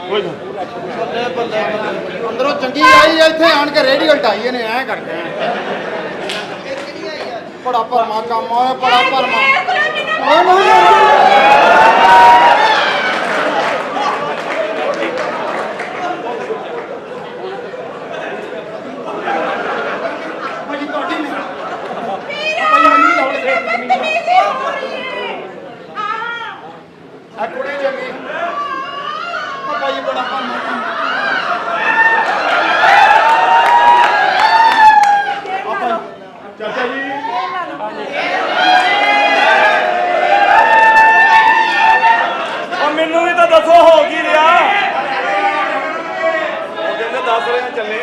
ਬੱਲੇ ਬੱਲੇ ਅੰਦਰੋਂ ਚੰਗੀ ਆਈ ਇੱਥੇ ਆਣ ਕੇ ਰੇਡੀਓ ਹਟਾਈ ਨੇ ਐ ਕਰਕੇ ਬੜਾ ਭਰਮਾ ਕੰਮ ਹੋਇਆ ਬੜਾ ਭਰਮਾ ਕੁੜੀ ਚੰਗੀ ਭਾਈ ਬੜਾ ਭਰਮਾ ਚਾਚਾ ਜੀ ਮੈਨੂੰ ਵੀ ਤਾਂ ਦੱਸੋ ਹੋ ਕੀ ਰਿਹਾ ਉਹ ਕਹਿੰਦੇ ਦੱਸ ਰਹੇ ਚੱਲੇ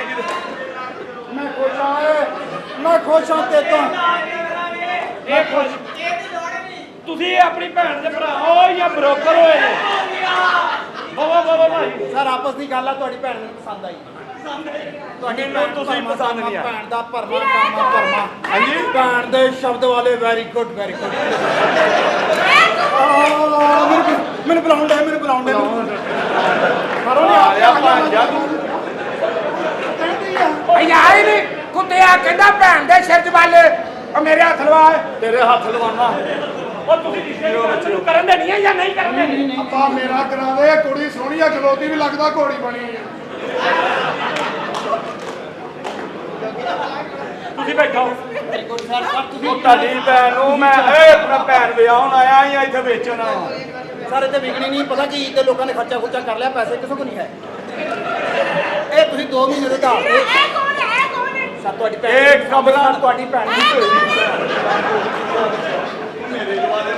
ਮੈਂ ਖੁਸ਼ ਹਾਂ ਤੇ ਤੋਂ ਇਹ ਖੁਸ਼ ਤੁਸੀਂ ਆਪਣੀ ਭੈਣ ਦੇ ਭਰਾ ਹੋ ਜਾਂ ਬਰੋਕਰ ਹੋਏ ਨੇ ਬਾਬਾ ਭਾਈ ਸਰ ਆਪਸ ਦੀ ਗੱਲ ਆ ਤੁਹਾਡੀ ਭੈਣ ਨੂੰ ਪਸੰਦ ਆਈ ਤੁਹਾਡੀ ਨੂੰ ਤੁਸੀਂ ਪਸੰਦ ਨਹੀਂ ਆ ਭੈਣ ਦਾ ਭਰਮਾ ਹਾਂਜੀ ਭੈਣ ਦੇ ਸ਼ਬਦ ਵਾਲੇ ਵੈਰੀ ਗੁੱਡ ਮੈਨੂੰ ਬੁਲਾਉਂਦਾ ਮਰੋ ਨਹੀਂ ਆ ਭਾਂਜਾ ਤੂੰ ਆਈ ਨਹੀਂ ਕੁੱਤਿਆ ਕਹਿੰਦਾ ਭੈਣ ਦੇ ਸਿਰ 'ਚ ਵੱਲ ਉਹ ਮੇਰੇ ਹੱਥ ਲਵਾ ਤੇਰੇ ਹੱਥ ਲਵਾਉਣਾ ਉਹ ਤੁਸੀਂ ਰਿਸ਼ਤੇ ਕਰਨ ਦੇ ਨਹੀਂ ਜਾਂ ਨਹੀਂ ਕਰਨ ਦੇ ਅੱਪਾ ਮੇਰਾ ਕਰਾ ਦੇ ਕੁੜੀ ਸੋਹਣੀ ਆ ਜਲੋਤੀ ਵੀ ਲੱਗਦਾ ਘੋੜੀ ਬਣੀ ਤੁਸੀਂ ਬੈਠੋ ਉਹ ਤੁਹਾਡੀ ਭੈਣ ਨੂੰ ਮੈਂ ਆਪਣਾ ਭੈਣ ਵਿਆਹਣ ਆਇਆ ਹੀ ਇੱਥੇ ਵੇਚਣ ਸਾਰੇ ਤੇ ਵਿਕਣੀ ਨਹੀਂ ਪਤਾ ਕੀ ਤੇ ਲੋਕਾਂ ਨੇ ਖਰਚਾ ਖੁਰਚਾ ਕਰ ਲਿਆ ਪੈਸੇ ਕਿਸੇ ਕੋ ਨਹੀਂ ਹੈ ਇਹ ਤੁਸੀਂ 2 ਮਹੀਨੇ ਦੇ ਧਾਰ ਦੇ ਸਾ ਤੁਹਾਡੀ ਭੈਣ ਇਹ ਕਮਰਾ ਤੁਹਾਡੀ ਭੈਣ ਦੀ ਮੇਰੇ ਜਵਾਨੇ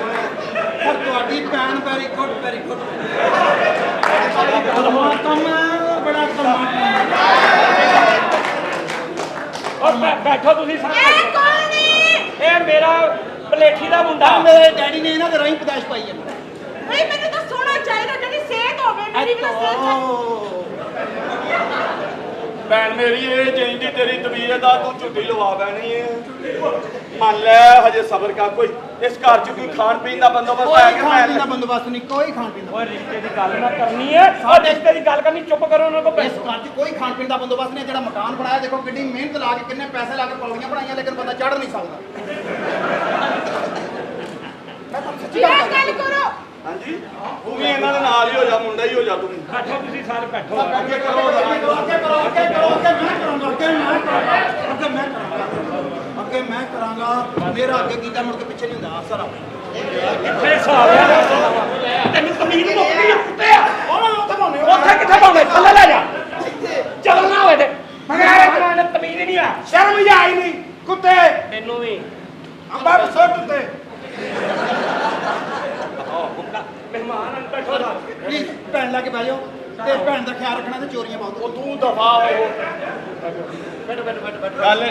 ਪਰ ਤੁਹਾਡੀ ਭੈਣ ਵੈਰੀ ਗੁੱਡ ਕੰਮ ਬੜਾ ਕੰਮ ਉਹ ਬੈਠੋ ਤੁਸੀਂ ਸਾਰੇ ਇਹ ਮੇਰਾ ਪਲੇਠੀ ਦਾ ਮੁੰਡਾ ਮੇਰੇ ਡੈਡੀ ਨੇ ਇਹਨਾਂ ਦੇ ਰਾਹੀਂ ਪਦਾਸ਼ ਪਾਈ ਹੈ ਨਹੀਂ ਮੈਨੂੰ ਤਾਂ ਸੋਣਾ ਚਾਹੀਦਾ ਜਿਹੜੀ ਸਿਹਤ ਹੋਵੇ ਮੇਰੀ ਵੀ ਤਾਂ ਸਿਹਤ ਭੈਣ ਮੇਰੀ ਇਹ ਜਿੰਦੀ ਤੇਰੀ ਤਬੀਅਤ ਆ ਤੂੰ ਝੁੱਟੀ ਲਵਾ ਬੈਣੀ ਹੈ ਮੰਨ ਲੈ ਹਜੇ ਸਬਰ ਕਰ ਕੋਈ ਇਸ ਘਰ ਚ ਕੋਈ ਖਾਣ ਪੀਣ ਦਾ ਬੰਦੋਬਸਤ ਹੈ ਕਿ ਖਾਣ ਪੀਣ ਦਾ ਬੰਦੋਬਸਤ ਨਹੀਂ ਕੋਈ ਖਾਣ ਪੀਣ ਦਾ ਓਏ ਰਿਸ਼ਤੇ ਦੀ ਗੱਲ ਨਾ ਕਰਨੀ ਹੈ ਔਰ ਰਿਸ਼ਤੇ ਦੀ ਗੱਲ ਕਰਨੀ ਚੁੱਪ ਕਰੋ ਉਹਨਾਂ ਕੋਲ ਇਸ ਘਰ 'ਚ ਕੋਈ ਖਾਣ ਪੀਣ ਦਾ ਬੰਦੋਬਸਤ ਨਹੀਂ ਜਿਹੜਾ ਮਕਾਨ ਬਣਾਇਆ ਦੇਖੋ ਕਿੰਨੀ ਮਿਹਨਤ ਲਾ ਕੇ ਕਿੰਨੇ ਪੈਸੇ ਲਾ ਕੇ ਪੌੜੀਆਂ ਬਣਾਈਆਂ ਲੇਕਿਨ ਬੰਦਾ ਚੜ੍ਹ ਨਹੀਂ ਸਕਦਾ ਮੈਂ ਤੁਹਾਨੂੰ ਸੱਚੀ ਗੱਲ ਕਰੋ ਹਾਂਜੀ ਤੂੰ ਵੀ ਇਹਨਾਂ ਦੇ ਨਾਲ ਹੀ ਹੋ ਜਾ ਮੁੰਡਾ ਹੀ ਹੋ ਜਾ ਤੂੰ ਬੈਠੋ ਤੁਸੀਂ ਸਾਰੇ ਬੈਠੋ ਅੱਗੇ ਕਰੋ ਅੱਗੇ ਮੈਂ ਕਰਾਂਗਾ ਮੇਰਾ ਅੱਗੇ ਕੀਤਾ ਮੁੜ ਕੇ ਪਿੱਛੇ ਨਹੀਂ ਹੁੰਦਾ ਸਾਰਾ ਕਿੱਥੇ ਹਿਸਾਬ ਤੈਨੂੰ ਤਮੀਜ਼ ਮੁੱਕ ਗਈ ਕੁੱਤਿਆ ਉੱਥੇ ਪਾਉਣੇ ਉੱਥੇ ਕਿੱਥੇ ਪਾਉਂਦੇ ਥੱਲੇ ਲੈ ਜਾ ਚੱਲਣਾ ਹੋਵੇ ਤੇ ਮਗਰ ਇਹਨਾਂ ਨੇ ਤਮੀਜ਼ ਨਹੀਂ ਆ ਸ਼ਰਮ ਹੀ ਆਈ ਨਹੀਂ ਕੁੱਤੇ ਤੈਨੂੰ ਵੀ ਅੰਬਾ ਸੁੱਟ ਉੱਤੇ ਮਹਿਮਾਨ ਬੈਠੋ ਦਾ ਪਲੀਜ਼ ਭੈਣ ਲਾ ਕੇ ਬਹਿ ਜਾਓ ਤੇ ਭੈਣ ਦਾ ਖਿਆਲ ਰੱਖਣਾ ਤੇ ਚੋਰੀਆਂ ਪਾਓ ਉਹ ਤੂੰ ਦਫਾ ਹੋ ਬੈਠੋ ਗੱਲ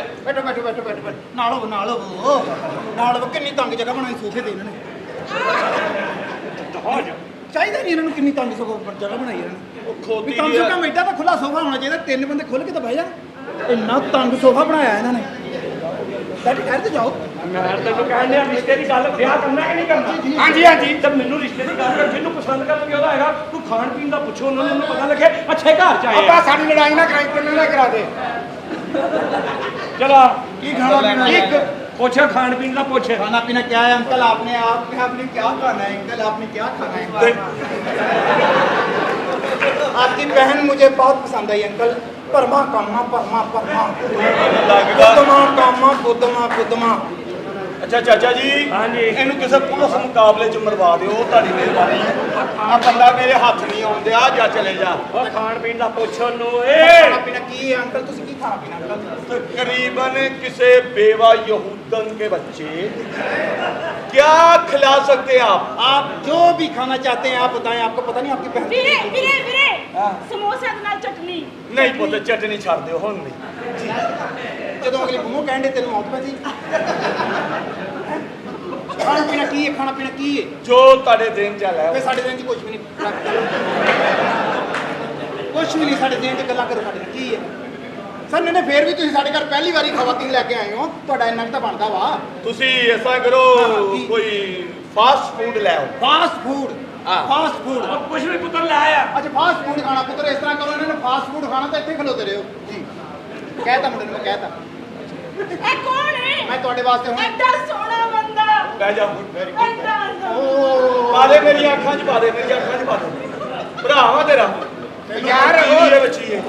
ਨਾਲ ਹੋਵੋ ਕਿੰਨੀ ਤੰਗ ਜਗ੍ਹਾ ਬਣਾਈ ਸੋਫੇ ਦੇ ਇਹਨਾਂ ਨੇ ਚਾਹੀਦਾ ਨਹੀਂ ਇਹਨਾਂ ਨੂੰ ਕਿੰਨੀ ਤੰਗ ਜਗ੍ਹਾ ਬਣਾਈ ਇਹਨਾਂ ਨੇ ਉਹ ਖੋਤੀ ਵੀ ਕਮ ਸੇ ਕਮ ਏਡਾ ਤਾਂ ਖੁੱਲਾ ਸੋਫਾ ਹੋਣਾ ਚਾਹੀਦਾ 3 ਬੰਦੇ ਖੁੱਲ ਕੇ ਤਾਂ ਬਹਿ ਜਾਣ ਇੰਨਾ ਤੰਗ ਸੋਫਾ ਬਣਾਇਆ ਇਹਨਾਂ ਨੇ ਡੈਡੀ ਘਰ ਤੇ ਜਾਓ ਮੈਂ ਤੈਨੂੰ ਕਹਿੰਦੇ ਆ ਰਿਸ਼ਤੇ ਦੀ ਗੱਲ ਵਿਆਹ ਕਰਨਾ ਕਿ ਨਹੀਂ ਕਰਨਾ ਹਾਂਜੀ ਤੇ ਮੈਨੂੰ ਰਿਸ਼ਤੇ ਦੀ ਗੱਲ ਕਰ ਜਿਹਨੂੰ ਪਸੰਦ ਕਰਨਗੇ ਉਹਦਾ ਹੈਗਾ ਤੂੰ ਖਾਣ ਪੀਣ ਦਾ ਪੁੱਛੋ ਉਹਨਾਂ ਨੂੰ ਪਤਾ ਲੱਗੇ ਅੱਛੇ ਘਰ ਚ ਆਏ ਆਪਾਂ ਸਾਡੀ ਲੜਾਈ ਨਾ ਕਰਾਈ ਕਿੰਨੇ ਨਾ ਕਰਾ ਦੇ ਚਲੋ ਕੀ ਖਾਣਾ ਪੀਣਾ ਇੱਕ ਪੁੱਛ ਖਾਣ ਪੀਣ ਦਾ ਪੁੱਛ खाना पीना क्या है अंकल आपने क्या खाना है अंकल आपने क्या खाना है आपकी बहन मुझे बहुत पसंद आई अंकल परमा बुद्धमा ਅੱਛਾ ਚਾਚਾ ਜੀ ਹਾਂਜੀ। ਇਹਨੂੰ ਕਿਸੇ ਪੁਲਿਸ ਮੁਕਾਬਲੇ ਚ ਮਰਵਾ ਦਿਓ ਤੁਹਾਡੀ ਮਿਹਰਬਾਨੀ ਆ ਬੰਦਾ ਮੇਰੇ ਹੱਥ ਨਹੀਂ ਆਉਂਦਿਆ ਜਾਂ ਚਲੇ ਜਾ ਉਹ ਖਾਣ ਪੀਣ ਦਾ ਪੁੱਛ ਉਹਨੂੰ खाना पीना की है अंकल तुसी की खाना पीना अंकल तकरीबन किसे बेवा यहूदन के बच्चे क्या खिला सकते हैं आप जो भी खाना चाहते हैं आप बताएं आपको पता नहीं आपकी बहन ਵੀਰੇ ਵੀਰੇ ਵੀਰੇ ਸਮੋਸੇ ਦੇ ਨਾਲ ਚਟਨੀ नहीं पुत्र चटनी छाड़ दो हुण नहीं ਜਦੋਂ ਅਗਲੀ ਮੂੰਹ ਕਹਿੰਦੇ ਤੈਨੂੰ ਮੌਤ ਪੈ ਜੀ ਖਾਣਾ ਪੀਣਾ ਕੀ ਹੈ जो ਤੁਹਾਡੇ ਦਿਨ ਚੱਲ ਵੇ ਹੈ ਸਾਡੇ ਦਿਨ 'ਚ ਕੁਝ ਵੀ ਨਹੀਂ ਸਾਡੇ ਦਿਨ 'ਚ ਗੱਲਾਂ ਕਰੋ ਸਾਡੇ ਨਾਲ ਕੀ ਹੈ ਸਰ ਨੇ ਫੇਰ ਵੀ ਤੁਸੀਂ ਸਾਡੇ ਘਰ ਪਹਿਲੀ ਵਾਰੀ ਖਵਾਤੀਨ ਲੈ ਕੇ ਆਏ ਹੋ ਤੁਹਾਡਾ ਇੰਨਾ ਤਾਂ ਬਣਦਾ ਵਾ ਤੁਸੀਂ ਐਸਾ ਕਰੋ ਹਾਂ, ਕੀ? ਕੋਈ ਫਾਸਟ ਫੂਡ ਲੈ ਆਓ ਫਾਸਟ ਫੂਡ ਫਾਸਟ ਫੂਡ ਉਹ ਕੁਛ ਵੀ ਪੁੱਤਰ ਲੈ ਆਇਆ ਅੱਛਾ ਫਾਸਟ ਫੂਡ ਖਾਣਾ ਪੁੱਤਰ ਇਸ ਤਰ੍ਹਾਂ ਕਰੋ ਇਹਨਾਂ ਨੇ ਫਾਸਟ ਫੂਡ ਖਾਣਾ ਤਾਂ ਇੱਥੇ ਖਲੋਤੇ ਰਹੋ ਜੀ ਕਹਿਤਾ ਮੁੰਡੇ ਨੂੰ ਮੈਂ ਕਹਿਤਾ ਇਹ ਕੌਣ ਹੈ ਮੈਂ ਤੁਹਾਡੇ ਵਾਸਤੇ ਹੁਣ ਐਡਾ ਸੋਹਣਾ ਬੰਦਾ ਬਹਿ ਜਾ ਐਡਾ ਓ ਪਾ ਦੇ ਮੇਰੀਆਂ ਅੱਖਾਂ 'ਚ ਪਾ ਦੇ ਮੇਰੀਆਂ ਅੱਖਾਂ 'ਚ ਪਾ ਦੇ ਭਰਾ ਵਾ ਤੇਰਾ ਯਾਰ ਉਹ ਦੇ ਬੱਚੀ ਹੈ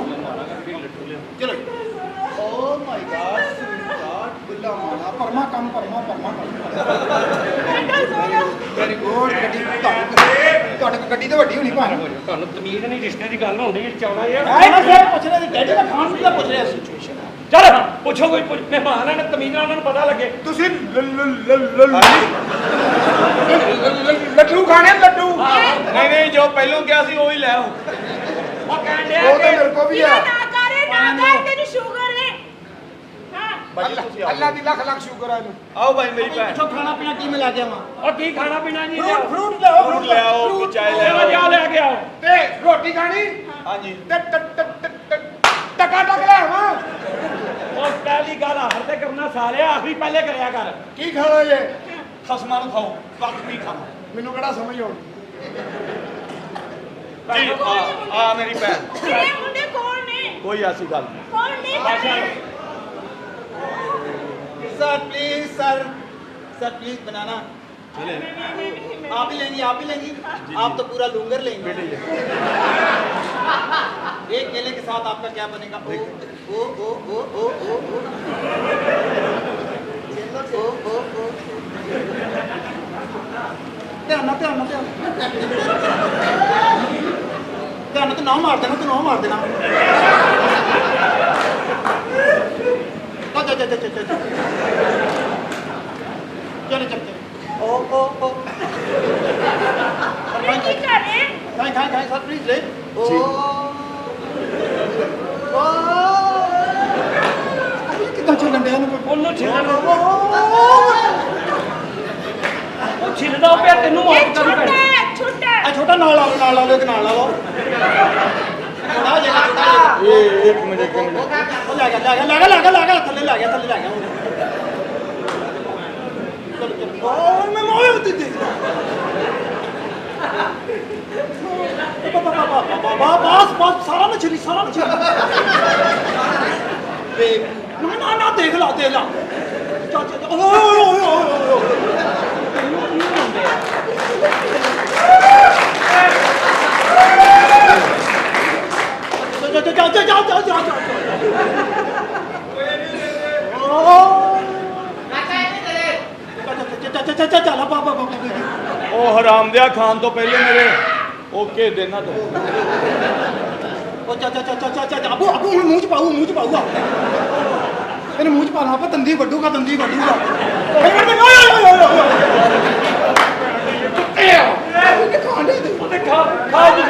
ਚਲੋ ਓ ਮਾਈ ਗॉड ਬਿੱਲਾ ਮਾਰਾ ਪਰਮਾ ਕੰਮ ਐਡਾ ਸੋਹਣਾ ਵੈਰੀ ਗੁੱਡ ਗੱਡੀ ਤੁਹਾਡੇ ਗੱਡੀ ਤੇ ਵੱਡੀ ਹੋਣੀ ਭਾਣ ਹੋ ਤੁਹਾਨੂੰ ਤਮੀਜ਼ ਨਹੀਂ ਰਿਸ਼ਤੇ ਦੀ ਗੱਲ ਹੁੰਦੀ ਚਾਉਣਾ ਯਾਰ ਪੁੱਛ ਰਹੇ ਡੈਡੀ ਦਾ ਖਾਣ ਪੀਣ ਦਾ ਪੁੱਛ ਰਿਹਾ ਸਿਚੁਏਸ਼ਨ ਚੱਲ ਪੁੱਛੋ ਕੋਈ ਮਹਿਮਾਨ ਆਣ ਤਮੀਜ਼ ਨਾਲ ਉਹਨਾਂ ਨੂੰ ਪਤਾ ਲੱਗੇ ਤੁਸੀਂ ਲੱਡੂ ਖਾਣੇ ਲੱਡੂ ਨਹੀਂ ਨਹੀਂ ਜੋ ਪਹਿਲੋਂ ਕਿਹਾ ਸੀ ਉਹ ਹੀ ਲੈ ਆਓ ਉਹ ਕਹਿਣ ਡਿਆ ਉਹ ਤਾਂ ਕਿ ਮੇਰੇ ਕੋ ਵੀ ਇਹ ਆ ਨਾ ਕਰੇ ਨਾ ਕਰ ਤੈਨੂੰ ਸ਼ੂਗਰ ਹੈ ਹਾਂ ਬਾਜੀ ਤੁਸੀਂ ਆਓ ਅੱਲਾ ਦੀ ਲੱਖ ਲੱਖ ਸ਼ੁਕਰ ਹੈ ਇਹਨੂੰ ਆਓ ਭਾਈ ਮੇਰੀ ਭੈਣ ਪਿੱਛੋਂ ਖਾਣਾ ਪੀਣਾ ਕੀ ਮੈਂ ਲੈ ਕੇ ਆਵਾਂ ਉਹ ਕੀ ਖਾਣਾ ਪੀਣਾ ਜੀ ਫਰੂਟ ਲਿਆਓ ਫਰੂਟ ਲੈ ਆਓ ਕੋਈ ਚਾय ਲੈ ਚਲੋ ਜਾ ਆਓ ਲੈ ਕੇ ਆਓ ਤੇ ਰੋਟੀ ਖਾਣੀ ਹਾਂਜੀ ਟਕਾ ਟਕ ਲੈ ਆਵਾਂ ਉਹ ਪਹਿਲੀ ਗੱਲ ਆਖਰ ਤੇ ਕਰਨਾ ਸਾਲਿਆ ਆਖਰੀ ਪਹਿਲੇ ਕਰਿਆ ਕਰ ਕੀ ਖਾਣਾ ਜੇ ਖਸਮਾਂ ਨੂੰ ਖਾਓ ਕੱਖ ਨਹੀਂ ਖਾਣਾ ਮੈਨੂੰ ਕਿਹੜਾ ਸਮਝ ਆਉਣੀ ਜੀ ਆ ਮੇਰੀ ਭੈਣ ਇਹ ਮੁੰਡੇ ਕੌਣ ਨੇ ਕੋਈ ਐਸੀ ਗੱਲ ਨਹੀਂ कौन नहीं बादशाह। सर प्लीज सर प्लीज बनाना चले आप ही लेंगी आप तो पूरा लूंगर लेंगे बेटे एक केले के साथ आपका क्या बनेगा ओ ओ ओ ओ ओ ओ ओ ओ ध्यान तो ना मार देना चल ओ ओ ओ ये की कर रहे खाए सर प्लीज ले ओ ओ कितना चलन डे ਉਹਨੂੰ ਛਿੱਲਣ ਉਹ ਛਿੱਲਦਾ ਪਿਆ ਤੈਨੂੰ ये ਮਾਫ ਕਰ छोटा ਪੈਣਾ है छोटा आ छोटा नाल ला लो के नाल ला लो छोटा जगह ये एक मिनट वो ले गया थल्ले ले गया चलो ओ मैं मोए होती थी बस सारा ना छिली ना देख ला ਉਹ ਹਰਾਮਦਿਆ ਖਾਣ ਤੋਂ ਪਹਿਲੇ ਮੇਰੇ ਓਕੇ ਦੇਣਾ ਤੋਂ ਅਬੂ ਹੁਣ ਮੂੰਹ ਚ ਪਾਊਗਾ ਇਹਨੇ ਮੂੰਹ ਚ ਪਾਣਾ ਆਪਾਂ ਦੰਦੀ ਵੱਡੂਗਾ ਉਹਦੇ ਖਾ ਤੁਸੀਂ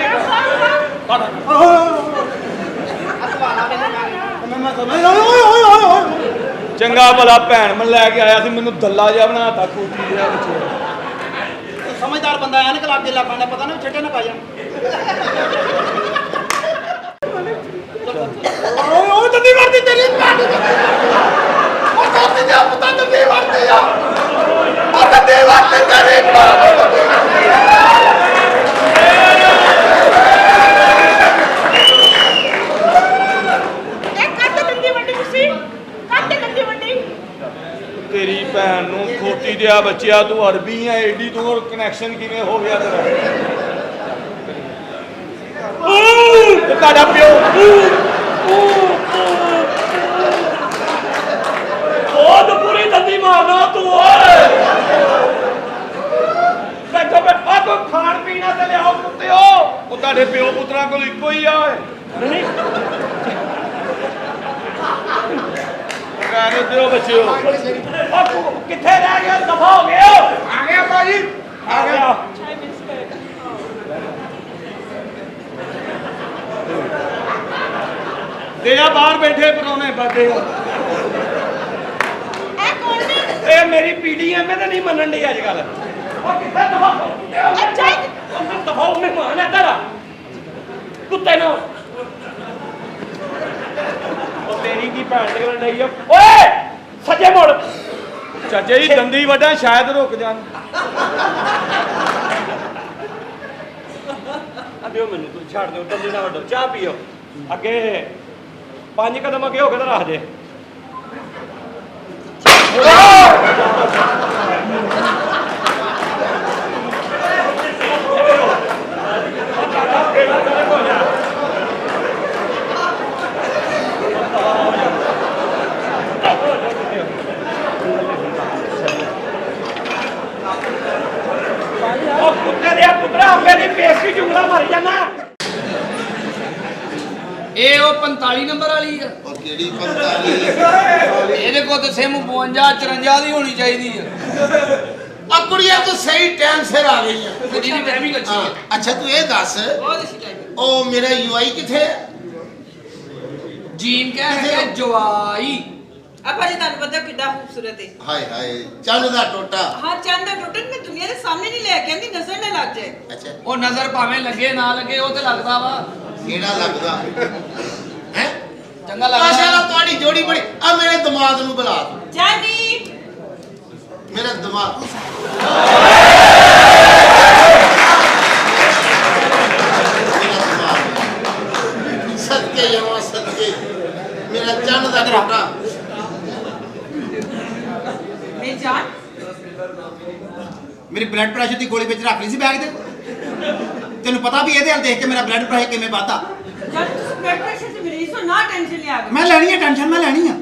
ਚੰਗਾ ਭਲਾ ਭੈਣ ਮੈਂ ਲੈ ਕੇ ਆਇਆ ਸੀ ਮੈਨੂੰ ਦੱਲਾ ਜਿਹਾ ਬਣਾਤਾ ਕੋਟੀ ਜਿਹਾ ਵਿੱਚ ਸਮਝਦਾਰ ਬੰਦਾ ਐ ਨਾ ਲਾਗੇ ਲੱਗਣਾ ਪਤਾ ਨਾ ਛੱਟੇ ਨਾ ਪਾ ਜਾਣ ਓਏ ਦੰਦੀ ਵਰਦੀ ਤੇਰੀ ਉਹ ਦੰਦੀ ਦਾ ਪੁੱਤ ਦੰਦੀ ਵਰਦੀ ਆ ਉਹ ਦੰਦੀ ਵਰਦੀ ਤੇਰੀ ਤੇਰੀ ਭੈਣ ਨੂੰ ਖੋਤੀ ਦਿਆ ਬੱਚਿਆ ਤੂੰ ਅਰਬੀ ਆ ਏਡੀ ਦੂਰ ਕਨੈਕਸ਼ਨ ਕਿਵੇਂ ਹੋ ਗਿਆ ਤੇਰਾ ਤੇ ਤੁਹਾਡਾ ਪਿਓ ਬਹੁਤ ਬੁਰੀ ਦੰਦੀ ਮਾਰਨਾ ਤੂੰ ਓਏ ਬੈਠੋ ਆ ਕੋ ਖਾਣ ਪੀਣਾ ਤੇ ਲਿਆਓ ਕੁੱਤਿਓ ਉਹ ਤੁਹਾਡੇ ਪਿਓ ਪੁੱਤਰਾਂ ਕੋਲ ਇੱਕੋ ਹੀ ਆ ਓਏ ਨਹੀਂ ਕਹਿ ਦਿਓ ਬੱਚਿਓ ਕਿੱਥੇ ਰਹਿ ਗਿਆ ਦਫਾ ਹੋ ਗਿਆ ਆ ਗਿਆ ਭਾਜੀ ਆ ਗਿਆ ਤੇ ਆ ਬਾਹਰ ਬੈਠੇ ਪਰੋਣੇ ਬਾਦੇ ਇਹ ਮੇਰੀ ਪੀਡੀਐਮ ਤੇ ਨਹੀਂ ਮੰਨਣ ਦੀ ਅੱਜ ਕੱਲ ਉਹ ਕਿੱਥੇ ਦਫਾ अच्छा ਦਫਾ ਮਹਿਮਾਨ ਹੈ ਤੇਰਾ ਕੁੱਤੇ ਨੂੰ ਉਹ ਤੇਰੀ ਕੀ ਭੈਣ ਨਿਕਲਣ ਡਈ ਆ ਓਏ ਸੱਜੇ ਮੁੜ ਚਾਚੇ ਜੀ ਦੰਦੀ ਵੱਡਾ ਸ਼ਾਇਦ ਰੁਕ ਜਾਣ ਦਿਓ ਮੈਨੂੰ, ਤੁਸੀਂ ਛੱਡ ਦਿਓ, ਟੱਲੀ ਨਾ ਵੱਡੋ, ਚਾਹ ਪੀਓ। ਅੱਗੇ 5 ਕਦਮ ਅੱਗੇ ਹੋ ਕੇ ਤਾਂ ਰੱਖ ਦੇ। ਉਹ ਕੁੱਤੇ ਦੇ ਪੁੱਤਰਾ ਮੇਰੀ ਪੇਸੀ ਜੁਗਲਾ ਮਰ ਜਾਣਾ। ਇਹ ਉਹ 45 ਨੰਬਰ ਵਾਲੀ ਆ। ਉਹ ਕਿਹੜੀ 45? ਇਹਦੇ ਕੋਲ ਤਾਂ ਸਿਮ 52 54 ਦੀ ਹੋਣੀ ਚਾਹੀਦੀ ਆ। ਆ ਕੁੜੀਆਂ ਤੂੰ ਸਹੀ ਟਾਈਮ ਸਿਰ ਆ ਗਈ ਆ। ਕੁੜੀ ਦੀ ਟਾਈਮਿੰਗ ਅੱਛੀ ਹਾਂ, ਹੈ। ਅੱਛਾ ਤੂੰ ਇਹ ਦੱਸ, ਬਹੁਤ ਅੱਛੀ ਟਾਈਮਿੰਗ। ਉਹ ਮੇਰਾ ਯੂਆਈ ਕਿੱਥੇ ਹੈ? ਜੀਨ ਕਹਿ ਹੈ ਜਵਾਈ। ਆਪਾਂ ਜੀ ਤੁਹਾਨੂੰ ਪਤਾ ਕਿੱਡਾ ਖੂਬਸੂਰਤ ਹੈ। ਹਾਏ ਹਾਏ ਚੰਨ ਦਾ ਟੋਟਾ। ਹਾਂ ਚੰਦ ਦਾ ਟੁੱਟਣ ਮੈਂ ਦੁਨੀਆ ਦੇ ਸਾਹਮਣੇ ਨਹੀਂ ਲੈ ਕੇ ਆਂਦੀ, ਨਜ਼ਰ ਨਾ ਲੱਗ ਜਾਏ। ਅੱਛਾ ਉਹ ਨਜ਼ਰ ਭਾਵੇਂ ਲੱਗੇ ਨਾ ਲੱਗੇ ਉਹ ਤੇ ਲੱਗਦਾ ਵਾ। ਕਿਹੜਾ ਲੱਗਦਾ ਹੈ? ਚੰਗਾ ਮਾਸ਼ਾਅੱਲਾ ਲੱਗਦਾ। ਤੁਹਾਡੀ ਜੋੜੀ ਬੜੀ। ਆ ਮੇਰੇ ਦਿਮਾਗ ਨੂੰ ਬੁਲਾ ਤੂੰ। ਜਾਨੀ ਮੇਰਾ ਦਿਮਾਗ ਸਦਕੇ ਜਾਵਾਂ ਸਦਕੇ ਮੇਰਾ ਚੰਨ ਦਾ ਟੋਟਾ। ਮੈਂ ਜਾਨ ਮੇਰੀ ਬਲੱਡ ਪ੍ਰੈਸ਼ਰ ਦੀ ਗੋਲੀ ਵਿੱਚ ਰੱਖ ਲਈ ਸੀ ਬੈਗ ਦੇ। ਤੈਨੂੰ ਪਤਾ ਵੀ ਇਹਦੇ ਹਾਲ ਦੇਖ ਕੇ ਮੇਰਾ ਬਲੱਡ ਪ੍ਰੈਸ਼ਰ ਕਿਵੇਂ ਵੱਧਦਾ। ਜਦ ਤੁਸੀਂ ਬਲੱਡ ਪ੍ਰੈਸ਼ਰ ਦੀ ਮਰੀਜ਼ ਹੋ ਨਾ ਟੈਨਸ਼ਨ ਲਿਆ ਕਰੋ। ਮੈਂ ਲੈਣੀ ਹੈ ਟੈਨਸ਼ਨ, ਮੈਂ ਲੈਣੀ ਆ।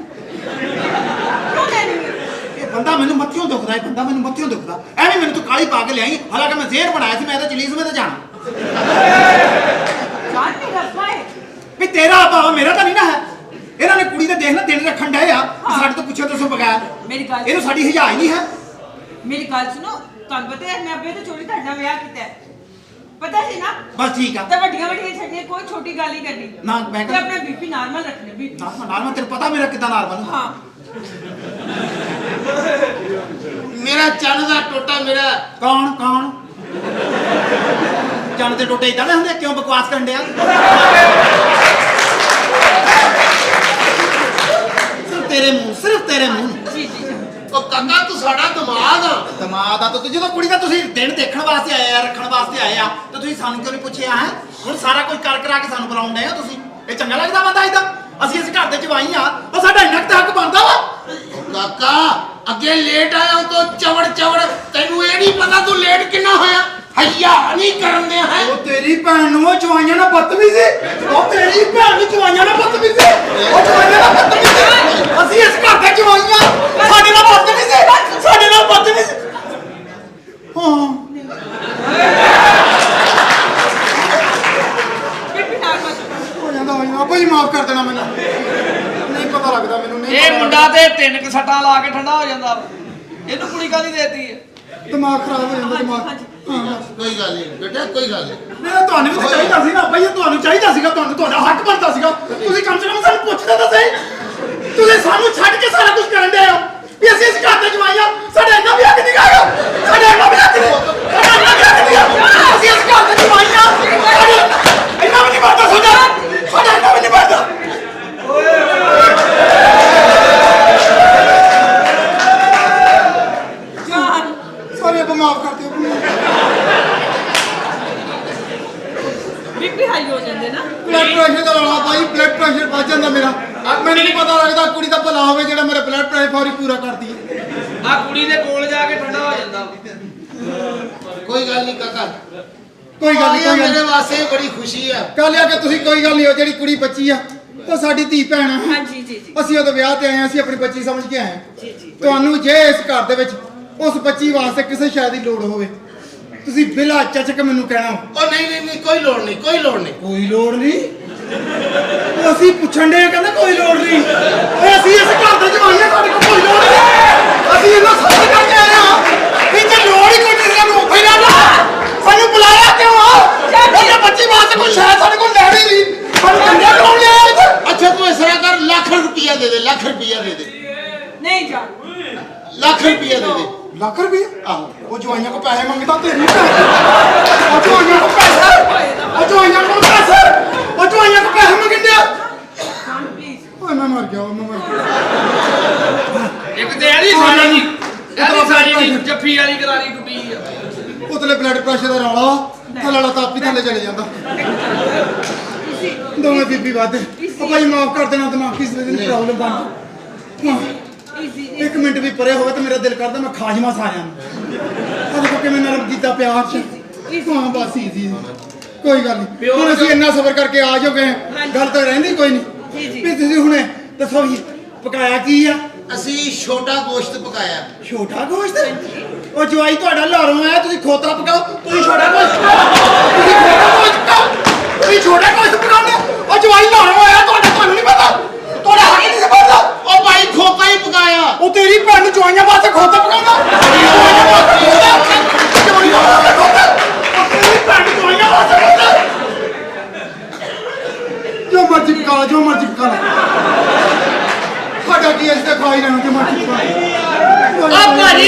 ਕਿਉਂ ਲੈਣੀ ਹੈ? ਇਹ ਬੰਦਾ ਮੈਨੂੰ ਮੱਥਿਓਂ ਦੁਖਦਾ, ਇਹ ਬੰਦਾ ਮੈਨੂੰ ਮੱਥਿਓਂ ਦੁਖਦਾ। ਐਵੇਂ ਮੈਨੂੰ ਤੂੰ ਕਾਲੀ ਪਾ ਕੇ ਲਿਆਈ, ਹਾਲਾਂਕਿ ਮੈਂ ਜ਼ਹਿਰ ਬਣਾਇਆ ਸੀ। ਮੈਂ ਤਾਂ ਚਲੀਜ਼ ਮੈਂ ਤਾਂ ਜਾਣਾ ਜਾਨ ਮੇਰਾ ਰੱਬਾ ਹੈ। ਵੀ ਤੇਰਾ ਭਾਵ ਮੇਰਾ ਤਾਂ ਨਹੀਂ ਨਾ ਹੈ। ਇਹਨਾਂ ਨੇ ਕੁੜੀ ਦੇ ਦੇਖ ਨਾ ਦਿਨ ਰੱਖਣ ਡਏ ਆ ਕਿ ਸਾਡੇ ਤੋਂ ਪੁੱਛੇ ਦੱਸੋ ਬਗੈਰ। ਮੇਰੀ ਗੱਲ ਇਹਨੂੰ ਸਾਡੀ ਹਜਾ ਹੀ ਨਹੀਂ ਹੈ। ਮੇਰੀ ਗੱਲ ਸੁਣੋ, ਤੁਹਾਨੂੰ ਪਤਾ ਹੈ ਮੈਂ ਅੱਬੇ ਤੋਂ ਛੋਟੀ ਤੁਹਾਡੇ ਨਾਲ ਵਿਆਹ ਕੀਤਾ ਹੈ। ਪਤਾ ਸੀ ਨਾ? ਬਸ ਠੀਕ ਆ ਤੇ ਵੱਡੀਆਂ ਵੱਡੀਆਂ ਛੱਡੀਆਂ, ਕੋਈ ਛੋਟੀ ਗੱਲ ਨਹੀਂ ਕਰਨੀ। ਨਾ ਮੈਂ ਤੇ ਆਪਣਾ ਬੀਪੀ ਨਾਰਮਲ ਰੱਖਣਾ, ਬੀਪੀ। ਨਾਰਮਲ ਤੈਨੂੰ ਪਤਾ ਮੇਰਾ ਕਿੱਦਾਂ ਨਾਰਮਲ। ਹਾਂ ਮੇਰਾ ਚੰਨ ਦਾ ਟੋਟਾ ਮੇਰਾ। ਕੌਣ ਕੌਣ ਚੰਨ ਦੇ ਟੋਟੇ ਇਦਾਂ ਦੇ ਹੁੰਦੇ? ਕਿਉਂ ਬਕਵਾਸ ਕਰਨ ਡਿਆ? ਸਿਰਫ ਤੇਰੇ ਮੂੰਹ, ਸਿਰਫ ਤੇਰੇ ਮੂੰਹ। ਜੀ ਜੀ ਜੀ। ਉਹ ਕਾਕਾ ਤੂੰ ਸਾਡਾ ਦਿਮਾਗ ਆ। ਦਿਮਾਗ ਆ ਤਾਂ ਜਦੋਂ ਕੁੜੀ ਦਾ ਤੁਸੀਂ ਦਿਨ ਦੇਖਣ ਵਾਸਤੇ ਆਏ ਆ, ਰੱਖਣ ਵਾਸਤੇ ਆਏ ਆ, ਤੇ ਤੁਸੀਂ ਸਾਨੂੰ ਕਿਉਂ ਨਹੀਂ ਪੁੱਛਿਆ ਹੈ? ਹੁਣ ਸਾਰਾ ਕੁਝ ਕਰ ਕਰਾ ਕੇ ਸਾਨੂੰ ਬੁਲਾਉਣ ਡਏ ਆ ਤੁਸੀਂ। ਇਹ ਚੰਗਾ ਲੱਗਦਾ ਬੰਦਾ ਇਦਾਂ? ਅਸੀਂ ਇਸ ਘਰ ਦੇ ਜਵਾਈ ਆ, ਉਹ ਸਾਡਾ ਇੰਨਾ ਕੁ ਹੱਕ ਬਣਦਾ ਵਾ। ਕਾਕਾ ਅੱਗੇ ਲੇਟ ਆਇਆ ਤੂੰ ਚਵੜ ਚਵੜ। ਤੈਨੂੰ ਇਹ ਨਹੀਂ ਪਤਾ ਤੂੰ ਲੇਟ ਕਿੰਨਾ ਹੋਇਆ? ਹਯਾ ਨਹੀਂ ਕਰਨ ਦੇ ਹੈ। ਉਹ ਤੇਰੀ ਭੈਣ ਨੂੰ ਉਹ ਜਵਾਈਆਂ ਨਾਲ ਬਦਤਮੀਜ਼ੀ। ਉਹ ਤੇਰੀ ਭੈਣ ਨੂੰ ਜਵਾਈਆਂ ਨਾਲ ਬਦਤਮੀਜ਼ੀ। ਉਹ ਜਵਾਈਆਂ ਨਾਲ ਬਦਤਮੀਜ਼ੀ। ਅਸੀਂ ਇਸ ਘਰ ਦੇ ਜਵਾਈਆਂ, ਸਾਡੇ ਨਾਲ ਬਦਤਮੀਜ਼ੀ, ਸਾਡੇ ਨਾਲ ਬਦਤਮੀਜ਼ੀ। ਹਾਂ ਬੀਪੀ ਨਾਰਮਲ। ਹੋ ਜਾਂਦਾ ਭਾਈ, ਮਾਫ ਕਰ ਦੇਣਾ ਮੈਨੂੰ। ਨਹੀਂ ਪਤਾ ਲੱਗਦਾ ਮੈਨੂੰ। ਨਹੀਂ ਇਹ ਪਤਾ ਮੁੰਡਾ ਤੇ 3 ਸੱਟਾਂ ਲਾ ਕੇ ਠੰਡਾ ਹੋ ਜਾਂਦਾ ਵਾ। ਇਹਨੂੰ ਕੁੜੀ ਕਾਹਦੀ ਦੇਤੀ ਹੈ? ਦਿਮਾਗ ਖਰਾਬ ਹੋ ਜਾਂਦਾ ਦਿਮਾਗ। ਹਾਂਜੀ। ਹਾਂ ਕੋਈ ਗੱਲ ਨਹੀਂ ਬੇਟਾ ਕੋਈ ਗੱਲ ਨਹੀਂ। ਨਹੀਂ ਤੁਹਾਨੂੰ ਵੀ ਤਾਂ ਚਾਹੀਦਾ ਸੀ ਨਾ ਭਾਈ, ਤੁਹਾਨੂੰ ਚਾਹੀਦਾ ਸੀਗਾ, ਤੁਹਾਨੂੰ ਤੁਹਾਡਾ ਹੱਕ ਬਣਦਾ ਸੀਗਾ। ਤੁਸੀਂ ਕਮ ਸੇ ਕਮ ਸਾਨੂੰ ਪੁੱਛਦੇ ਤਾਂ ਸਹੀ। ਤੁਸੀਂ ਸਾਨੂੰ ਛੱਡ ਕੇ ਸਾਰਾ ਕੁਝ ਕਰਨ ਦੇ ਹੋ ਵੀ ਅਸੀਂ ਇਸ ਘਰ ਦੇ ਜਵਾਈਆਂ। ਸਾਡਾ ਇੰਨਾ ਵੀ ਹੱਕ ਨਹੀਂ ਹੈਗਾ, ਸਾਡਾ ਇੰਨਾ ਵੀ ਹੱਕ ਨਹੀਂ, ਸਾਡਾ ਇੰਨਾ ਵੀ ਹੱਕ ਨਹੀਂ ਹੈਗਾ। ਅਸੀਂ ਇਸ ਘਰ ਦੇ ਜਵਾਈਆਂ, ਇੰਨਾ ਵੀ ਨਹੀਂ ਬਣਦਾ ਸਾਡਾ, ਸਾਡਾ ਇੰਨਾ ਵੀ ਨਹੀਂ ਬਣਦਾ। ਜਾਨ ਸਾਰੇ ਮਾਫ ਕਰ ਦਿਓ। ਬੀਪੀ ਹਾਈ ਹੋ ਜਾਂਦੇ ਨਾ। ਬਲੱਡ ਪ੍ਰੈਸ਼ਰ ਦਾ ਰੌਲਾ ਭਾਈ, ਬਲੱਡ ਪ੍ਰੈਸ਼ਰ ਵੱਧ ਜਾਂਦਾ ਮੇਰਾ। ਮੈਨੂੰ ਨਹੀਂ ਪਤਾ ਲੱਗਦਾ ਕੁੜੀ ਦਾ ਭਲਾ ਹੋਵੇ ਜਿਹੜਾ ਮੇਰਾ ਬਲੱਡ ਪ੍ਰੈਸ਼ਰ ਫੌਰੀ ਪੂਰਾ ਕਰਦੀ ਹੈ। ਆ ਕੁੜੀ ਦੇ ਕੋਲ ਜਾ ਕੇ ਠੰਡਾ ਹੋ ਜਾਂਦਾ ਵਾ। ਕੋਈ ਗੱਲ ਨਹੀਂ ਕਾਕਾ। ਕੋਈ ਗੱਲ ਨਹੀਂ, ਕੋਈ ਗੱਲ ਮੇਰੇ ਨਹੀਂ। ਵਾਸਤੇ ਬੜੀ ਖੁਸ਼ੀ ਆ। ਕੱਲ ਆ ਕੇ ਤੁਸੀਂ ਕੋਈ ਗੱਲ ਨਹੀਂ ਹੋ, ਜਿਹੜੀ ਕੁੜੀ ਬੱਚੀ ਆ ਉਹ ਸਾਡੀ ਧੀ ਭੈਣ ਆ। ਹਾਂਜੀ ਜੀ ਜੀ ਅਸੀਂ ਉਹਦੇ ਵਿਆਹ ਤੇ ਆਏ ਆ, ਅਸੀਂ ਆਪਣੀ ਬੱਚੀ ਸਮਝ ਕੇ ਆਏ ਆ। ਜੀ ਜੀ। ਤੁਹਾਨੂੰ ਜੇ ਇਸ ਘਰ ਦੇ ਵਿੱਚ ਉਸ ਬੱਚੀ ਵਾਸਤੇ ਕਿਸੇ ਸ਼ੈ ਦੀ ਲੋੜ ਹੋਵੇ, ਤੁਸੀਂ ਬਿਲਾ ਚਚਕ ਮੈਨੂੰ ਕਹਿਣਾ। ਉਹ ਨਹੀਂ ਨਹੀਂ ਨਹੀਂ ਕੋਈ ਲੋੜ ਨਹੀਂ ਕੋਈ ਲੋੜ ਨਹੀਂ। ਕੋਈ ਲੋੜ ਨਹੀਂ? ਉਹ ਅਸੀਂ ਪੁੱਛਣ ਦੇ ਕਹਿੰਦੇ ਕੋਈ ਲੋੜ ਨਹੀਂ। ਓਏ ਅਸੀਂ ਇਸ ਘਰ ਦੇ ਜਵਾਈਆਂ, ਸਾਡੇ ਕੋਲ ਕੋਈ ਲੋੜ ਨਹੀਂ। ਅਸੀਂ ਇਹਨਾਂ ਸਮਝ ਕਰਕੇ ਆਏ ਆ ਵੀ ਜੇ ਲੋੜ ਹੀ ਕੋਈ ਨਹੀਂ ਸਾਨੂੰ ਉੱਥੇ ਰਹਿਣਾ। ਸਾਨੂੰ ਬੁਲਾਇਆ ਕਿਉਂ ਆ? ਉਹਦੇ ਬੱਚੀ ਵਾਸਤੇ ਕੋਈ ਸ਼ੈ ਸਾਡੇ ਕੋਲ ਲੈਣੀ ਨਹੀਂ। ਸਾਨੂੰ ਕੰਨਿਆ ਕਰਾਉਣ ਲਿਆ ਇੱਥੇ। ਅੱਛਾ ਤੂੰ ਇਸ ਤਰ੍ਹਾਂ ਕਰ, ਲੱਖ ਰੁਪਈਆ ਦੇ ਦੇ, ਲੱਖ ਰੁਪਈਆ ਦੇ ਦੇ, ਨਹੀਂ ਜਾਨ। ਲੱਖ ਰੁਪਈਆ ਦੇ ਦੇ। ਲੱਖ ਰੁਪਏ? ਆਹੋ ਉਹ ਜਵਾਈਆਂ ਕੋ ਪੈਸੇ ਮੰਗਦਾ ਤੇਰੀ ਭੈਣ। ਉਹ ਜਵਾਈਆਂ ਕੋ ਪੈਸੇ, ਉਹ ਜਵਾਈਆਂ ਕੋ ਪੈਸੇ, ਉਹ ਜਵਾਈਆਂ ਕੋ ਪੈਸੇ ਮੰਗਦੇ ਆ। ਜਾਨ ਪਲੀਜ਼। ਓਏ ਮੈਂ ਮਰ ਗਿਆ, ਮੈਂ ਮਰ ਗਿਆ। ਇੱਕ ਤੇ ਇਹਦੀ ਸਾਰੀ ਦੀ, ਇਹਦੀ ਸਾਰੀ ਦੀ ਜੱਫੀ ਵਾਲੀ ਕਰਾਰੀ ਟੁੱਟੀ ਆ। ਉਤਲੇ ਬਲੱਡ ਪ੍ਰੈਸ਼ਰ ਦਾ ਰੌਲਾ। ਥੱਲੇ ਤਾਪੀ ਥੱਲੇ ਚਲੇ ਜਾਂਦਾ ਇਜ਼ੀ ਦੋਵੇਂ ਬੀਬੀ ਵਾਦੇ ਉਹ ਭਾਈ ਮਾਫ ਕਰ ਦੇਣਾ ਦਿਮਾਗੀ ਦੀ ਪ੍ਰੋਬਲਮ ਬਣ ਇਜ਼ੀ ਇੱਕ ਮਿੰਟ ਵੀ ਪਰੇ ਹੋਵੇ ਤਾਂ ਮੇਰਾ ਦਿਲ ਕਰਦਾ ਮੈਂ ਖਾ ਜਾਵਾਂ ਸਾਰਿਆਂ ਨੂੰ ਆ ਦੇਖੋ ਕਿਵੇਂ ਨਰਮ ਕੀਤਾ ਪਿਆਰ ਚ ਹਾਂ ਬਸ ਈਜ਼ੀ ਕੋਈ ਗੱਲ ਨਹੀਂ ਹੁਣ ਅਸੀਂ ਇੰਨਾ ਸਬਰ ਕਰਕੇ ਆ ਜੋ ਗਏ ਗੱਲ ਤਾਂ ਰਹਿੰਦੀ ਕੋਈ ਨਹੀਂ ਵੀ ਤੁਸੀਂ ਹੁਣੇ ਦੱਸੋ ਵੀ ਪਕਾਇਆ ਕੀ ਆ ਅਸੀਂ ਛੋਟਾ ਗੋਸ਼ਤ ਪਕਾਇਆ। ਛੋਟਾ ਗੋਸ਼ਤ ਉਹ ਜਵਾਈ ਤੁਹਾਡਾ ਲਾਰੋਂ ਆਇਆ ਤੁਸੀਂ ਖੋਤਾ ਪਕਾਓ ਤੁਸੀਂ ਛੋਟਾ ਗੋਸ਼ਤ ਪਕਾਓ ਤੁਸੀਂ ਛੋਟਾ ਗੋਸ਼ਤ ਪਕਾਉਂਦੇ ਉਹ ਜਵਾਈ ਲਾਰੋਂ ਆਇਆ ਤੁਹਾਨੂੰ ਨਹੀਂ ਪਤਾ ਤੁਹਾਡਾ ਹੱਕ ਨਹੀਂ ਸਮਝਦਾ ਉਹ ਭਾਈ ਖੋਤਾ ਹੀ ਪਕਾਇਆ। ਉਹ ਤੇਰੀ ਭੈਣ ਨੂੰ ਜਵਾਈਆਂ ਵਾਸਤੇ ਖੋਤਾ ਪਕਾਉਂਦਾ ਜੋ ਮਰਜ਼ੀ ਪਕਾ ਜੋ ਮਰਜ਼ੀ ਪਕਾ ਸਾਡਾ ਕੀ ਇਸ ਤੇ ਖਾਈ ਲੈਣਾ ਜੋ ਮਰਜ਼ੀ ਪਕਾ ਆ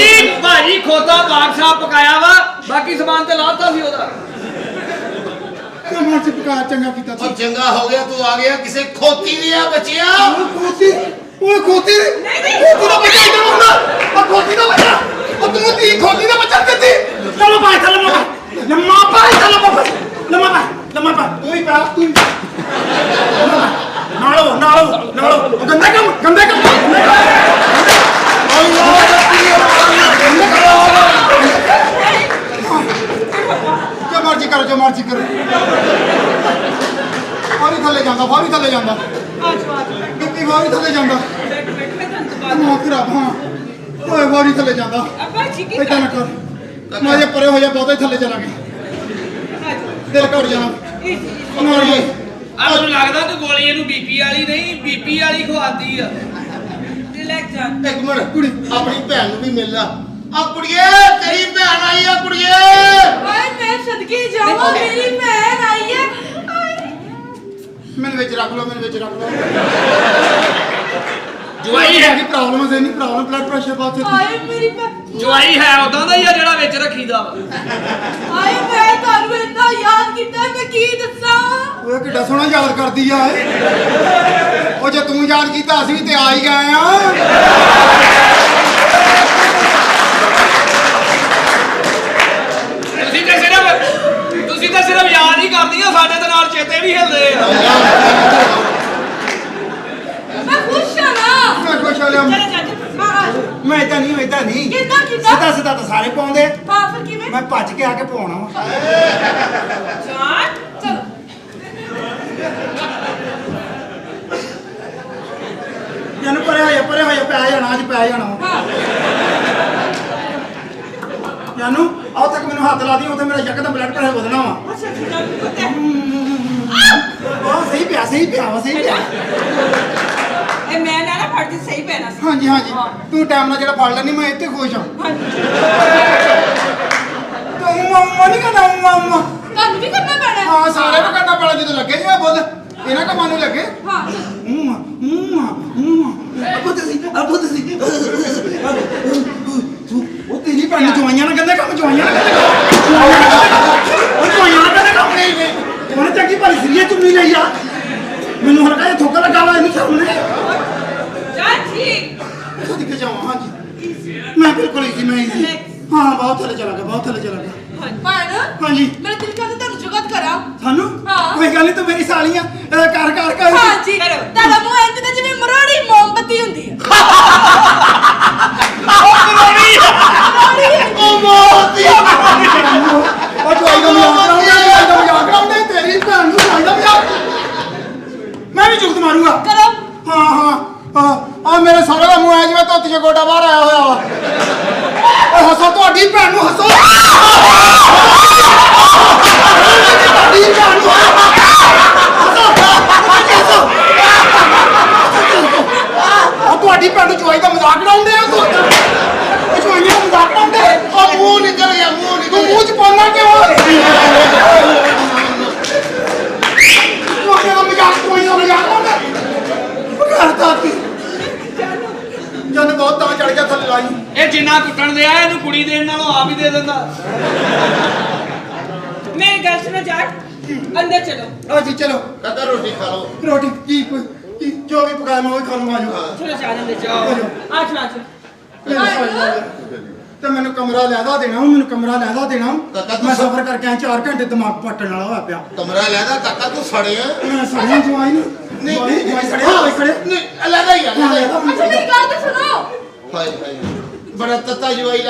ਭਾਜੀ ਖੋਤਾ ਬਾਗ ਸਾਹਿਬ ਪਕਾਇਆ ਵਾ ਬਾਕੀ ਸਮਾਨ ਤੇ ਲਾਤਾ ਸੀ ਉਹਦਾ। ਜੋ ਮਰਜ਼ੀ ਪਕਾ ਚੰਗਾ ਕੀਤਾ ਉਹ ਚੰਗਾ ਹੋ ਗਿਆ ਤੂੰ ਆ ਗਿਆ ਕਿਸੇ ਖੋਤੀ ਦੀ ਆ ਬੱਚਿਆ। ਖੋਤੀ ਓਏ ਖੋਤੀ ਖੋਤੀ ਦਾ ਬੱਚਾ ਇੱਧਰ ਹੁੰਦਾ ਉਹ ਖੋਤੀ ਦਾ ਬੱਚਾ ਉਹ ਤੂੰ ਤੀ ਖੋਤੀ ਦਾ ਬੱਚਾ ਦਿੱਤੀ ਚਲੋ ਬਾਈ ਚਲੋ ਲੰਮਾ ਪਾਈ ਚਲੋ ਬਾਬਾ ਲੰਮਾ ਪਾ ਤੂੰ ਹੀ ਪਾ ਤੂੰ ਨਾਲੋ ਗੰਦਾ ਕੰਮ ਜੋ ਮਰਜ਼ੀ ਕਰੋ ਫੌਰੀ ਥੱਲੇ ਜਾਂਦਾ ਕਿੱਤੀ ਫੌਰੀ ਥੱਲੇ ਜਾਂਦਾ ਮੌਤ ਖਰਾਬ ਹਾਂ ਓਏ ਫੌਰੀ ਥੱਲੇ ਜਾਂਦਾ ਏਦਾਂ ਨਾ ਕਰ ਮੈਂ ਜੇ ਪਰੇ ਹੋ ਜਾ ਬਹੁਤਾ ਹੀ ਥੱਲੇ ਚਲਾ ਗਿਆ ਦਿਲ ਘੜ ਜਾਣਾ ਆ ਮੈਨੂੰ ਲੱਗਦਾ ਤੂੰ ਗੋਲੀ ਇਹਨੂੰ ਬੀਪੀ ਵਾਲੀ ਨਹੀਂ ਬੀਪੀ ਵਾਲੀ ਖਵਾਤੀ ਆ। ਇੱਕ ਮਿੰਟ ਕੁੜੀ ਆਪਣੀ ਭੈਣ ਨੂੰ ਵੀ ਮਿਲ ਲਾ। ਆ ਕੁੜੀਏ ਤੇਰੀ ਭੈਣ ਆਈ ਆ ਕੁੜੀਏ। ਹਾਏ ਮੈਂ ਸਦਕੇ ਜਾਵਾਂ ਮੇਰੀ ਭੈਣ ਆਈ ਹੈ ਮੈਨੂੰ ਵਿੱਚ ਰੱਖ ਲਓ ਜਵਾਈ ਹੈ ਕੀ ਪ੍ਰੋਬਲਮ ਹੈ ਨਹੀਂ ਪ੍ਰੋਬਲਮ ਬਲੱਡ ਪ੍ਰੈਸ਼ਰ ਬਹੁਤ ਹੈ ਹਾਏ ਮੇਰੀ ਭੈਣ ਜਵਾਈ ਹੈ ਉਦਾਂ ਦਾ ਹੀ ਆ ਜਿਹੜਾ ਵਿੱਚ ਰੱਖੀਦਾ ਵਾ। ਹਾਏ ਮੈਂ ਤੁਹਾਨੂੰ ਇੰਨਾ ਯਾਦ ਕੀਤਾ ਮੈਂ ਕੀ ਦੱਸਾਂ ਓਏ ਕਿੱਡਾ ਸੋਹਣਾ ਯਾਦ ਕਰਦੀ ਆ ਉਹ ਜੇ ਤੂੰ ਯਾਦ ਕੀਤਾ ਅਸੀਂ ਵੀ ਤੇ ਆ ਹੀ ਗਏ ਆ ਤੁਸੀਂ ਤਾਂ ਸਿਰਫ ਯਾਦ ਹੀ ਕਰਦੀਆਂ ਸਾਡੇ ਦੇ ਨਾਲ ਚੇਤੇ ਵੀ ਹਿਲਦੇ ਆ। ਮੈਂ ਖੁਸ਼ ਹਾਂ ਨਾ ਮੈਂ ਖੁਸ਼ ਹੋ ਲਿਆ ਚਲੇ ਜਾ ਮੈਂ ਤਾਂ ਨਹੀਂ ਕਿੱਦਾਂ ਸਿੱਧਾ ਤਾਂ ਸਾਰੇ ਪਾਉਂਦੇ ਹਾਂ ਫਿਰ ਕਿਵੇਂ ਮੈਂ ਭੱਜ ਕੇ ਆ ਕੇ ਪਾਉਣਾ ਵਾ ਜਾਨ ਚਲ ਜਨ ਪਰੇ ਹੋਇਆ ਪੈ ਜਾਣਾ ਅੱਜ ਪੈ ਜਾਣਾ ਹਾਂ ਜਾਨੂ ਆਉ ਤੱਕ ਮੈਨੂੰ ਹੱਥ ਲਾ ਦੀ ਉੱਥੇ ਮੇਰਾ ਯਕਦਮ ਬਲੱਡ ਪ੍ਰੈਸ਼ਰ ਵਧਣਾ ਵਾ ਅੱਛਾ ਠੀਕ ਹੈ ਸਹੀ ਪਿਆ ਇਹ ਮੈਂ ਨਾ ਫੜਦੀ ਸਹੀ ਪੈਣਾ ਸੀ ਹਾਂਜੀ ਤੂੰ ਟਾਈਮ ਨਾਲ ਜਿਹੜਾ ਫੜ ਲੈਣੀ ਮੈਂ ਇੱਥੇ ਖੁਸ਼ ਹਾਂ ਤੂੰ ਅੰਮਾ ਨਹੀਂ ਕਰਨਾ ਅੰਮਾ ਤੁਹਾਨੂੰ ਵੀ ਕਰਨਾ ਪੈਣਾ ਹਾਂ ਸਾਰੇ ਨੂੰ ਕਰਨਾ ਪੈਣਾ ਜਦੋਂ ਲੱਗੇ ਜਿਵੇਂ ਬੁੱਲ ਇਹਨਾਂ ਕੰਮਾਂ ਨੂੰ ਲੱਗੇ ਹਾਂ ਅਬੋ ਤੁਸੀਂ ਉਹ ਤੇਰੀ ਭੈਣ ਜਵਾਈਆਂ ਨਾਲ ਕਹਿੰਦੇ ਕੰਮ ਜਵਾਈਆਂ ਨਾਲ ਕਹਿੰਦੇ ਕੰਮ ਨਹੀਂ ਉਹਨੇ ਚੰਗੀ ਭਲੀ ਸਿਰੀਆ ਚੁੰਨੀ ਲਈ ਆ ਮੈਨੂੰ ਹਲਕਾ ਜਿਹਾ ਥੋਕਾ ਲੱਗਾ ਵਾ ਇਹਨੂੰ ਸਾਹਮਣੇ ਠੀਕ ਕਿੱਥੋਂ ਦਿਖ ਜਾਵਾਂ ਹਾਂਜੀ ਮੈਂ ਬਿਲਕੁਲ ਹੀ ਮੈਂ ਹਾਂ ਬਹੁਤ ਥੱਲੇ ਚਲਾ ਗਿਆ ਭੈਣ ਹਾਂਜੀ ਮੇਰਾ ਦਿਲ ਕਰਦਾ ਤੁਹਾਨੂੰ ਜੁਗਤ ਕਰਾਂ ਸਾਨੂੰ ਹਾਂ। ਕੋਈ ਗੱਲ ਨਹੀਂ ਤੂੰ ਮੇਰੀ ਸਾਲੀਆਂ ਕਰ ਹਾਂਜੀ ਤੁਹਾਡਾ ਮੂੰਹ ਇੰਜ ਦਾ ਜਿਵੇਂ ਮਰੋੜੀ ਮੋਮਬੱਤੀ ਹੁੰਦੀ ਹੈ ਉਹ ਮੋਤੀ ਉਹ ਜਵਾਈ ਦਾ ਮਜ਼ਾਕ ਕਰਾਉਂਦੇ ਤੇਰੀ ਭੈਣ ਨੂੰ ਜਵਾਈ ਦਾ ਮਜ਼ਾਕ ਮੈਂ ਵੀ ਜੁਗਤ ਮਾਰੂੰਗਾ ਕਰੋ ਹਾਂ ਆ ਮੇਰੇ ਸਾਰੇ ਦਾ ਮੂੰਹ ਐ ਜਿਵੇਂ ਧੋਤੀ ਚ ਗੋਡਾ ਬਾਹਰ ਆਇਆ ਹੋਇਆ ਵਾ ਓਏ ਹੱਸੋ ਤੁਹਾਡੀ ਭੈਣ ਨੂੰ ਹੱਸੋ ਤੁਹਾਡੀ ਭੈਣ ਨੂੰ ਤੁਹਾਡੀ ਭੈਣ ਨੂੰ ਜਵਾਈ ਦਾ ਮਜ਼ਾਕ ਉਡਾਉਂਦੇ ਆ ਤੂੰ ਜਵਾਈ ਦਾ ਮਜ਼ਾਕ ਉਡਾਉਂਦੇ ਉਹ ਮੂੰਹ ਨਿਕਲ ਗਿਆ ਤੂੰ ਮੂੰਹ ਚ ਪਾਉਣਾ ਕਿਉਂ ਤੂੰ ਮਜ਼ਾਕ ਉਡਾਉਂਦਾ ਕਰਤਾ ਤੀ ਜਨ ਬਹੁਤ ਤਾਂ ਚੜ ਗਿਆ ਥੱਲੇ ਲਾਈ ਇਹ ਜਿੰਨਾ ਕੁੱਟਣ ਦੇ ਆ ਇਹਨੂੰ ਕੁੜੀ ਦੇਣ ਨਾਲੋਂ ਆਪ ਹੀ ਦੇ ਦਿੰਦਾ। ਮੇਰੀ ਗੱਲ ਸੁਣੋ ਜਾਟ ਅੰਦਰ ਚਲੋ ਜੀ ਚਲੋ ਕਦਾ ਰੋਟੀ ਖਾ ਲਓ। ਰੋਟੀ ਕੀ ਜੋ ਵੀ ਪਕਾਇਆ ਮੈਂ ਉਹ ਖਾ ਲੂੰਗਾ ਆਜੋ ਚਲੋ ਜਾ ਅੰਦਰ ਜਾਓ ਆਜੋ ਤੇ ਤੇ ਮੈਨੂੰ ਕਮਰਾ ਲੈਦਾ ਦੇਣਾ ਮੈਨੂੰ ਕਮਰਾ ਲੈਦਾ ਦੇਣਾ ਕਾਕਾ ਤੂੰ ਮੈਂ ਸਫ਼ਰ ਕਰਕੇ ਆਇਆ 4 ਘੰਟੇ ਦਿਮਾਗ ਪੱਟਣ ਵਾਲਾ ਹੋਇਆ ਪਿਆ ਕਮਰਾ ਲੈਦਾ ਕਾਕਾ ਤੂੰ ਸੜਿਆ ਮੈਂ ਸੜਿਆ ਜਵਾਈ ਨੂੰ ਜਵਾਈ ਸੜਿਆ ਹੋਇਆ ਖੜੇ ਨਹੀਂ ਲੈਦਾ ਹੀ ਆ ਲੈਦਾ ਹੀ ਆ। ਅੱਛਾ ਮੇਰੀ ਗੱਲ ਤਾਂ ਸੁਣੋ ਹਾਏ ਹਾਏ ਬੜਾ ਤੱਤਾ ਜਵਾਈ